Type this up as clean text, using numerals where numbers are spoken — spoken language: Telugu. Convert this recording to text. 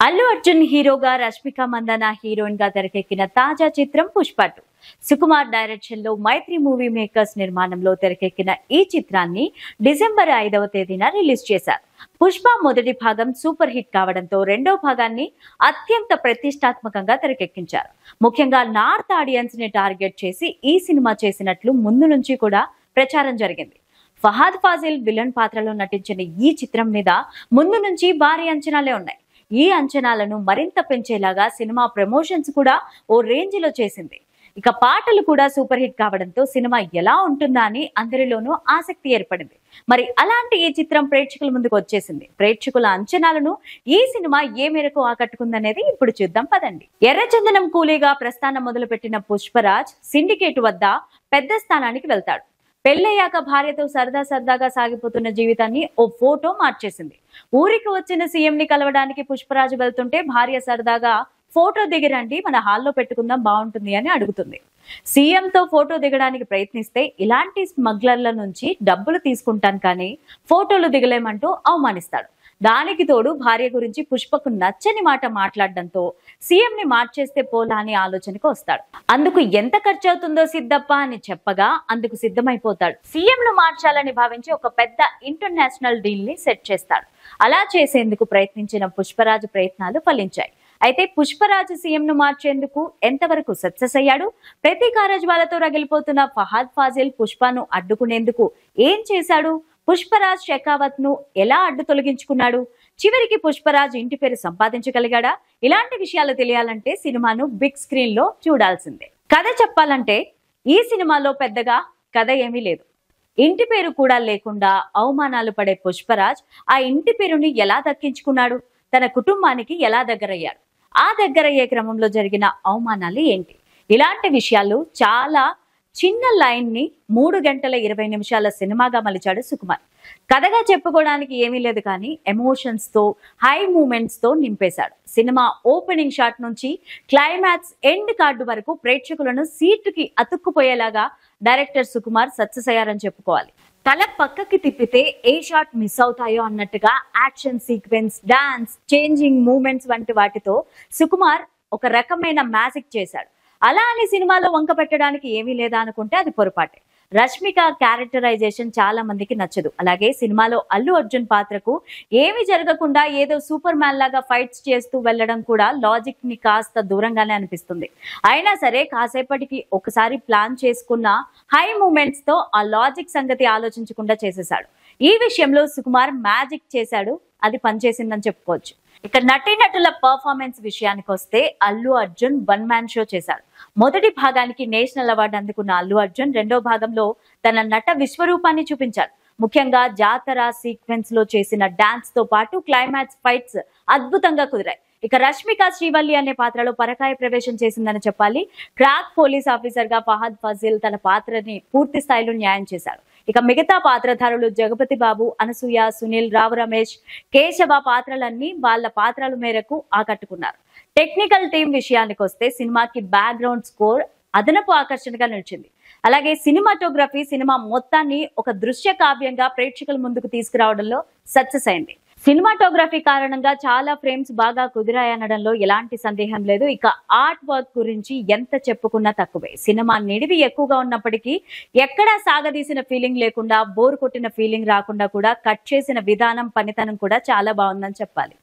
అల్లు అర్జున్ హీరోగా రష్మిక మందన హీరోయిన్ గా తెరకెక్కిన తాజా చిత్రం పుష్ప 2. సుకుమార్ డైరెక్షన్ లో మైత్రి మూవీ మేకర్స్ నిర్మాణంలో తెరకెక్కిన ఈ చిత్రాన్ని డిసెంబర్ 5వ తేదీన రిలీజ్ చేశారు. పుష్ప మొదటి భాగం సూపర్ హిట్ కావడంతో రెండో భాగాన్ని అత్యంత ప్రతిష్టాత్మకంగా తెరకెక్కించారు. ముఖ్యంగా నార్త్ ఆడియన్స్ ని టార్గెట్ చేసి ఈ సినిమా చేసినట్లు ముందు నుంచి కూడా ప్రచారం జరిగింది. ఫహాద్ ఫాజిల్ విలన్ పాత్రలో నటించిన ఈ చిత్రం మీద ముందు నుంచి భారీ అంచనాలే ఉన్నాయి. ఈ అంచనాలను మరింత పెంచేలాగా సినిమా ప్రమోషన్స్ కూడా ఓ రేంజ్ లో చేసింది. ఇక పాటలు కూడా సూపర్ హిట్ కావడంతో సినిమా ఎలా ఉంటుందా అని అందరిలోనూ ఆసక్తి ఏర్పడింది. మరి అలాంటి ఈ చిత్రం ప్రేక్షకుల ముందుకు వచ్చేసింది. ప్రేక్షకుల అంచనాలను ఈ సినిమా ఏ మేరకు ఆకట్టుకుందనేది ఇప్పుడు చూద్దాం పదండి. ఎర్రచందనం కూలీగా ప్రస్థానం మొదలుపెట్టిన పుష్పరాజ్ సిండికేట్ వద్ద పెద్ద స్థానానికి వెళ్తాడు. పెళ్ళయ్యాక భార్యతో సరదాగా సాగిపోతున్న జీవితాన్ని ఓ ఫోటో మార్చేసింది. ఊరికి వచ్చిన సీఎం ని కలవడానికి పుష్పరాజు వెళ్తుంటే భార్య సరదాగా ఫోటో దిగిరండి, మన హాల్లో పెట్టుకుందాం బాగుంటుంది అని అడుగుతుంది. సీఎం తో ఫోటో దిగడానికి ప్రయత్నిస్తే ఇలాంటి స్మగ్లర్ల నుంచి డబ్బులు తీసుకుంటాను కానీ ఫోటోలు దిగలేమంటూ అవమానిస్తాడు. దానికి తోడు భార్య గురించి పుష్పకు నచ్చని మాట మాట్లాడడంతో సీఎం ని మార్చేస్తే పోలా అని ఆలోచనకు వస్తాడు. అందుకు ఎంత ఖర్చు అవుతుందో సిద్ధప్ప అని చెప్పగా అందుకు సిద్ధమైపోతాడు. సీఎం ను మార్చాలని భావించి ఒక పెద్ద ఇంటర్నేషనల్ డీల్ ని సెట్ చేస్తాడు. అలా చేసేందుకు ప్రయత్నించిన పుష్పరాజు ప్రయత్నాలు ఫలించాయి. అయితే పుష్పరాజు సీఎం ను మార్చేందుకు ఎంతవరకు సక్సెస్ అయ్యాడు? ప్రతీకార జ్వాలతో రగిలిపోతున్న ఫహాద్ ఫాజిల్ పుష్పను అడ్డుకునేందుకు ఏం చేశాడు? పుష్పరాజ్ షెకావత్ ను ఎలా అడ్డు తొలగించుకున్నాడు? చివరికి పుష్పరాజ్ ఇంటి పేరు సంపాదించగలిగాడా? ఇలాంటి విషయాలు తెలియాలంటే సినిమాను బిగ్ స్క్రీన్ లో చూడాల్సిందే. కథ చెప్పాలంటే ఈ సినిమాలో పెద్దగా కథ ఏమీ లేదు. ఇంటి పేరు కూడా లేకుండా అవమానాలు పడే పుష్పరాజ్ ఆ ఇంటి పేరుని ఎలా దక్కించుకున్నాడు? తన కుటుంబానికి ఎలా దగ్గరయ్యాడు? ఆ దగ్గరయ్యే క్రమంలో జరిగిన అవమానాలు ఏంటి? ఇలాంటి విషయాలు చాలా చిన్న లైన్ ని 3 గంటల 20 నిమిషాల సినిమాగా మలిచాడు సుకుమార్. కథగా చెప్పుకోవడానికి ఏమీ లేదు కానీ ఎమోషన్స్ తో హై మూమెంట్స్ తో నింపేశాడు. సినిమా ఓపెనింగ్ షాట్ నుంచి క్లైమాక్స్ ఎండ్ కార్డు వరకు ప్రేక్షకులను సీటుకి అతుక్కుపోయేలాగా డైరెక్టర్ సుకుమార్ సక్సెస్ అయ్యారని చెప్పుకోవాలి. తల పక్కకి తిప్పితే ఏ షాట్ మిస్ అవుతాయో అన్నట్టుగా action sequence, dance, changing moments వంటి వాటితో సుకుమార్ ఒక రకమైన మ్యాజిక్ చేశాడు. అలా అని సినిమాలో వంక పెట్టడానికి ఏమీ లేదా అనుకుంటే అది పొరపాటే. రష్మిక క్యారెక్టరైజేషన్ చాలా మందికి నచ్చదు. అలాగే సినిమాలో అల్లు అర్జున్ పాత్రకు ఏమి జరగకుండా ఏదో సూపర్ మ్యాన్ లాగా ఫైట్స్ చేస్తూ వెళ్లడం కూడా లాజిక్ ని కాస్త దూరంగానే అనిపిస్తుంది. అయినా సరే కాసేపటికి ఒకసారి ప్లాన్ చేసుకున్న హై మూమెంట్స్ తో ఆ లాజిక్ సంగతి ఆలోచించకుండా చేసేశాడు. ఈ విషయంలో సుకుమార్ మ్యాజిక్ చేశాడు, అది పనిచేసిందని చెప్పుకోవచ్చు. ఇక నటీనటుల పర్ఫార్మెన్స్ విషయానికి వస్తే అల్లు అర్జున్ 1 మ్యాన్ షో చేశాడు. మొదటి భాగానికి నేషనల్ అవార్డు అందుకున్న అల్లు అర్జున్ రెండో భాగంలో తన నట విశ్వరూపాన్ని చూపించాడు. ముఖ్యంగా జాతర సీక్వెన్స్ లో చేసిన డాన్స్ తో పాటు క్లైమాక్స్ ఫైట్స్ అద్భుతంగా కుదిరాయి. ఇక రష్మిక శ్రీవల్లి అనే పాత్రలో పరకాయ ప్రవేశం చేసిందని చెప్పాలి. క్రాక్ పోలీస్ ఆఫీసర్ గా ఫహాద్ ఫాజిల్ తన పాత్రని పూర్తి స్థాయిలో న్యాయం చేశాడు. ఇక మిగతా పాత్రధారులు జగపతి బాబు, అనసూయ, సునీల్, రావు రమేష్, కేశవ పాత్రలన్నీ వాళ్ళ పాత్రల మేరకు ఆకట్టుకున్నారు. టెక్నికల్ టీం విషయానికి వస్తే సినిమాకి బ్యాక్గ్రౌండ్ స్కోర్ అదనపు ఆకర్షణగా నిలిచింది. అలాగే సినిమాటోగ్రఫీ సినిమా మొత్తాన్ని ఒక దృశ్య కావ్యంగా ప్రేక్షకుల ముందుకు తీసుకురావడంలో సక్సెస్ అయింది. సినిమాటోగ్రఫీ కారణంగా చాలా ఫ్రేమ్స్ బాగా కుదిరాయనడంలో ఎలాంటి సందేహం లేదు. ఇక ఆర్ట్ వర్క్ గురించి ఎంత చెప్పుకున్నా తక్కువే. సినిమా నిడివి ఎక్కువగా ఉన్నప్పటికీ ఎక్కడా సాగదీసిన ఫీలింగ్ లేకుండా, బోర్ కొట్టిన ఫీలింగ్ రాకుండా కూడా కట్ చేసిన విధానం, పనితనం కూడా చాలా బాగుందని చెప్పాలి.